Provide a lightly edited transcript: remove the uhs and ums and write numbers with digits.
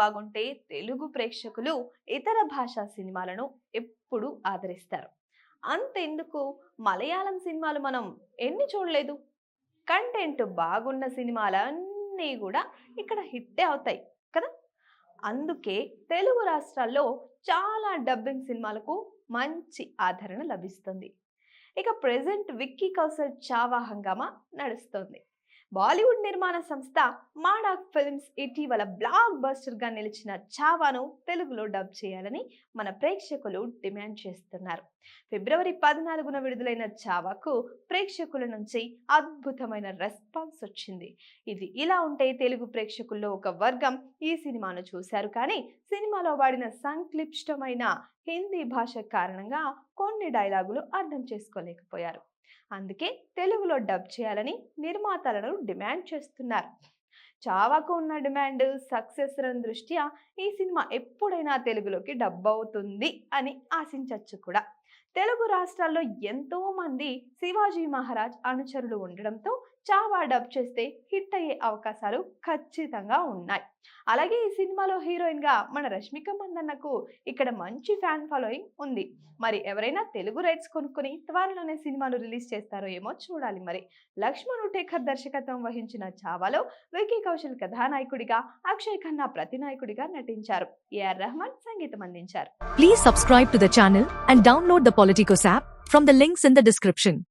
బాగుంటే తెలుగు ప్రేక్షకులు ఇతర భాషా సినిమాలను ఎప్పుడూ ఆదరిస్తారు. అంతెందుకు, మలయాళం సినిమాలు మనం ఎన్ని చూడలేదు? కంటెంట్ బాగున్న సినిమాలన్నీ కూడా ఇక్కడ హిట్టే అవుతాయి కదా. అందుకే తెలుగు రాష్ట్రాల్లో చాలా డబ్బింగ్ సినిమాలకు మంచి ఆదరణ లభిస్తుంది. ఇక ప్రెజెంట్ విక్కీ కౌశల్ చావా హంగామా నడుస్తోంది. బాలీవుడ్ నిర్మాణ సంస్థ మాడాక్ ఫిల్మ్స్ ఇటీవల బ్లాక్ బస్టర్ గా నిలిచిన చావాను తెలుగులో డబ్ చేయాలని మన ప్రేక్షకులు డిమాండ్ చేస్తున్నారు. ఫిబ్రవరి 14న విడుదలైన చావాకు ప్రేక్షకుల నుంచి అద్భుతమైన రెస్పాన్స్ వచ్చింది. ఇది ఇలా ఉంటే తెలుగు ప్రేక్షకుల్లో ఒక వర్గం ఈ సినిమాను చూశారు, కానీ సినిమాలో వాడిన సంక్లిష్టమైన హిందీ భాష కారణంగా కొన్ని డైలాగులు అర్థం చేసుకోలేకపోయారు. అందుకే తెలుగులో డబ్ చేయాలని నిర్మాతలను డిమాండ్ చేస్తున్నారు. చావాకు ఉన్న డిమాండ్ సక్సెస్ రన్ దృష్ట్యా ఈ సినిమా ఎప్పుడైనా తెలుగులోకి డబ్ అవుతుంది అని ఆశించవచ్చు కూడా. తెలుగు రాష్ట్రాల్లో ఎంతో మంది శివాజీ మహారాజ్ అనుచరులు ఉండడంతో చావా డబ్ చేస్తే హిట్ అయ్యే అవకాశాలు ఖచ్చితంగా ఉన్నాయి. అలాగే ఈ సినిమాలో హీరోయిన్ గా మన రష్మిక మందన్నకు ఇక్కడ మంచి ఫ్యాన్ ఫాలోయింగ్ ఉంది. మరి ఎవరైనా తెలుగు రైట్స్ కొనుక్కొని త్వరలోనే సినిమాను రిలీజ్ చేస్తారో ఏమో చూడాలి. మరి లక్ష్మణ్ ఉటేకర్ దర్శకత్వం వహించిన చావాలో విక్కీ కౌశల్ కథానాయకుడిగా, అక్షయ్ ఖన్నా ప్రతినాయకుడిగా నటించారు. ఏఆర్ రెహమాన్ సంగీతం అందించారు. Please subscribe to the channel and download the Politicos app from the links in the description.